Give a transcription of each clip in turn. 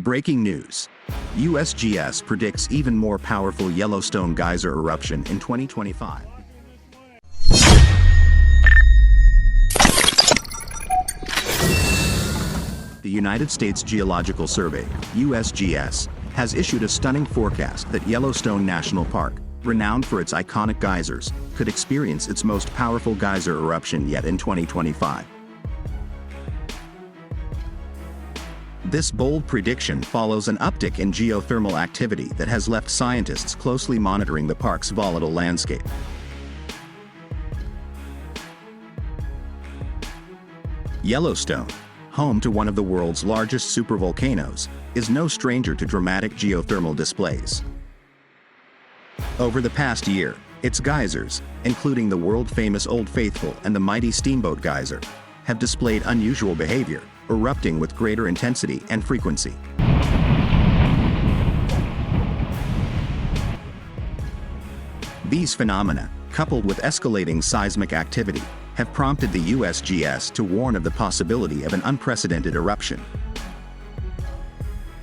Breaking news. USGS predicts even more powerful Yellowstone geyser eruption in 2025. The United States Geological Survey, USGS, has issued a stunning forecast that Yellowstone National Park, renowned for its iconic geysers, could experience its most powerful geyser eruption yet in 2025. This bold prediction follows an uptick in geothermal activity that has left scientists closely monitoring the park's volatile landscape. Yellowstone, home to one of the world's largest supervolcanoes, is no stranger to dramatic geothermal displays. Over the past year, its geysers, including the world-famous Old Faithful and the mighty Steamboat Geyser, have displayed unusual behavior, erupting with greater intensity and frequency. These phenomena, coupled with escalating seismic activity, have prompted the USGS to warn of the possibility of an unprecedented eruption.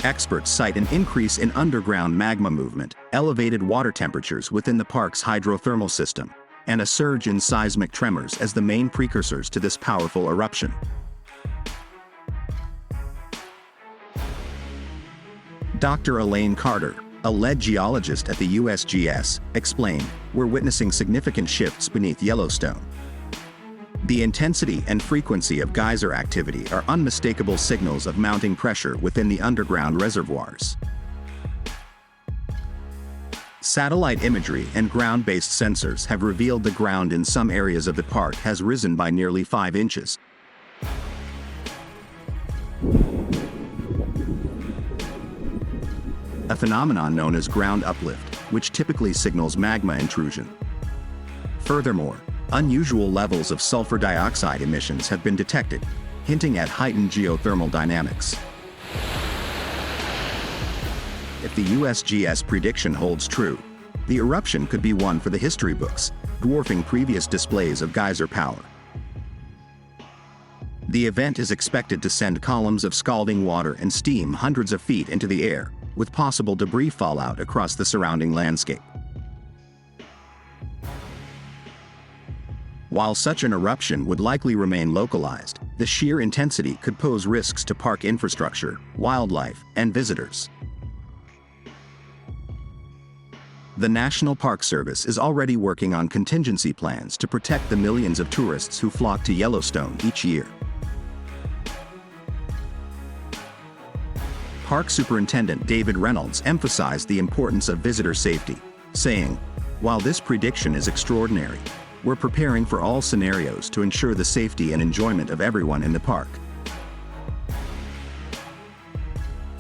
Experts cite an increase in underground magma movement, elevated water temperatures within the park's hydrothermal system, and a surge in seismic tremors as the main precursors to this powerful eruption. Dr. Elaine Carter, a lead geologist at the USGS, explained, "We're witnessing significant shifts beneath Yellowstone. The intensity and frequency of geyser activity are unmistakable signals of mounting pressure within the underground reservoirs." Satellite imagery and ground-based sensors have revealed the ground in some areas of the park has risen by nearly 5 inches. A phenomenon known as ground uplift, which typically signals magma intrusion. Furthermore, unusual levels of sulfur dioxide emissions have been detected, hinting at heightened geothermal dynamics. If the USGS prediction holds true, the eruption could be one for the history books, dwarfing previous displays of geyser power. The event is expected to send columns of scalding water and steam hundreds of feet into the air, with possible debris fallout across the surrounding landscape. While such an eruption would likely remain localized, the sheer intensity could pose risks to park infrastructure, wildlife, and visitors. The National Park Service is already working on contingency plans to protect the millions of tourists who flock to Yellowstone each year. Park Superintendent David Reynolds emphasized the importance of visitor safety, saying, "While this prediction is extraordinary, we're preparing for all scenarios to ensure the safety and enjoyment of everyone in the park."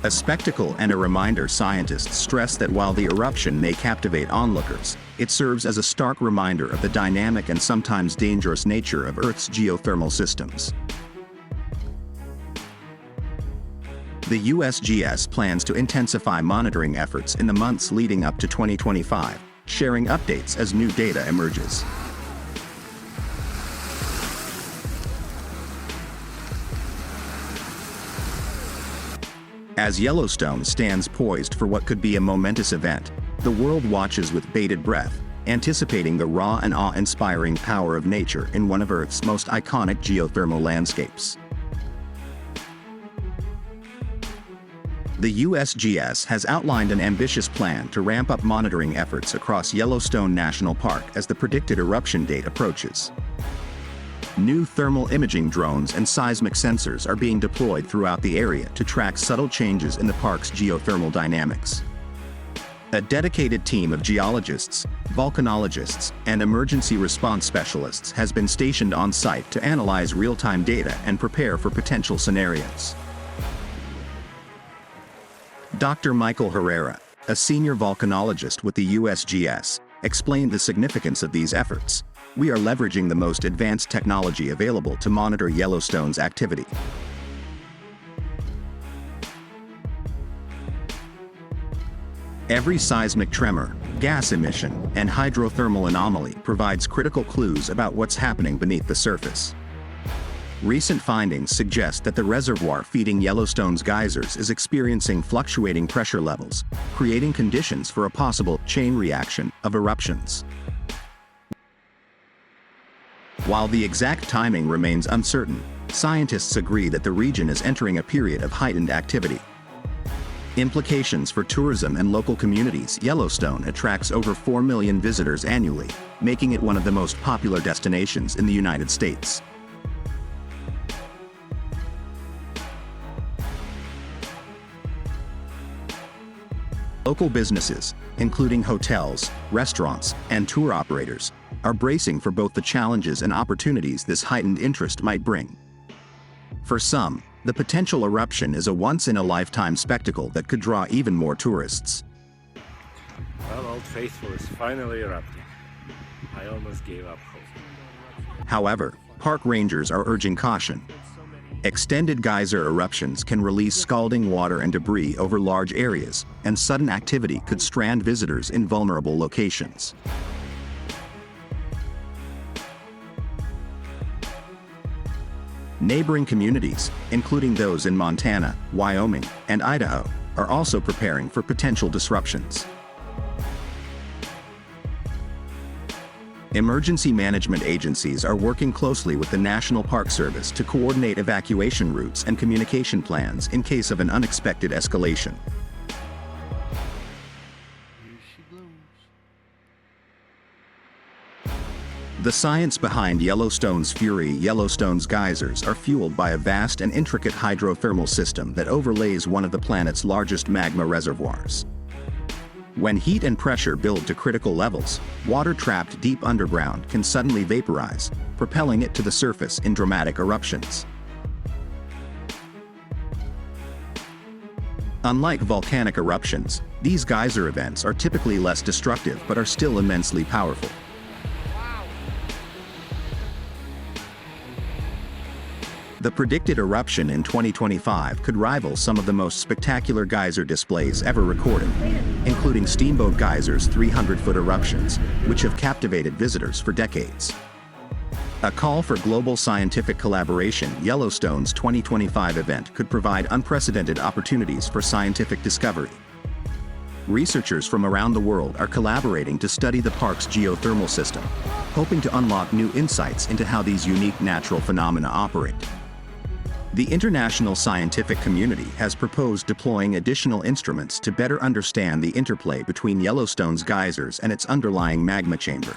A spectacle and a reminder, scientists stress that while the eruption may captivate onlookers, it serves as a stark reminder of the dynamic and sometimes dangerous nature of Earth's geothermal systems. The USGS plans to intensify monitoring efforts in the months leading up to 2025, sharing updates as new data emerges. As Yellowstone stands poised for what could be a momentous event, the world watches with bated breath, anticipating the raw and awe-inspiring power of nature in one of Earth's most iconic geothermal landscapes. The USGS has outlined an ambitious plan to ramp up monitoring efforts across Yellowstone National Park as the predicted eruption date approaches. New thermal imaging drones and seismic sensors are being deployed throughout the area to track subtle changes in the park's geothermal dynamics. A dedicated team of geologists, volcanologists, and emergency response specialists has been stationed on site to analyze real-time data and prepare for potential scenarios. Dr. Michael Herrera, a senior volcanologist with the USGS, explained the significance of these efforts. "We are leveraging the most advanced technology available to monitor Yellowstone's activity." Every seismic tremor, gas emission, and hydrothermal anomaly provides critical clues about what's happening beneath the surface. Recent findings suggest that the reservoir feeding Yellowstone's geysers is experiencing fluctuating pressure levels, creating conditions for a possible chain reaction of eruptions. While the exact timing remains uncertain, scientists agree that the region is entering a period of heightened activity. Implications for tourism and local communities. Yellowstone attracts over 4 million visitors annually, making it one of the most popular destinations in the United States. Local businesses, including hotels, restaurants, and tour operators, are bracing for both the challenges and opportunities this heightened interest might bring. For some, the potential eruption is a once-in-a-lifetime spectacle that could draw even more tourists. Well, Old Faithful is finally erupting. I almost gave up hope. However, park rangers are urging caution. Extended geyser eruptions can release scalding water and debris over large areas, and sudden activity could strand visitors in vulnerable locations. Neighboring communities, including those in Montana, Wyoming, and Idaho, are also preparing for potential disruptions. Emergency management agencies are working closely with the National Park Service to coordinate evacuation routes and communication plans in case of an unexpected escalation. The science behind Yellowstone's fury. Yellowstone's geysers are fueled by a vast and intricate hydrothermal system that overlays one of the planet's largest magma reservoirs. When heat and pressure build to critical levels, water trapped deep underground can suddenly vaporize, propelling it to the surface in dramatic eruptions. Unlike volcanic eruptions, these geyser events are typically less destructive but are still immensely powerful. The predicted eruption in 2025 could rival some of the most spectacular geyser displays ever recorded, including Steamboat Geyser's 300-foot eruptions, which have captivated visitors for decades. A call for global scientific collaboration. Yellowstone's 2025 event could provide unprecedented opportunities for scientific discovery. Researchers from around the world are collaborating to study the park's geothermal system, hoping to unlock new insights into how these unique natural phenomena operate. The international scientific community has proposed deploying additional instruments to better understand the interplay between Yellowstone's geysers and its underlying magma chamber.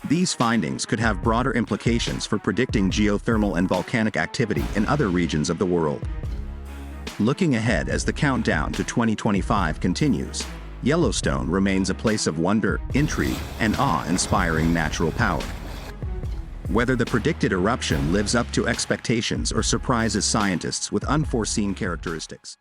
These findings could have broader implications for predicting geothermal and volcanic activity in other regions of the world. Looking ahead as the countdown to 2025 continues, Yellowstone remains a place of wonder, intrigue, and awe-inspiring natural power. Whether the predicted eruption lives up to expectations or surprises scientists with unforeseen characteristics,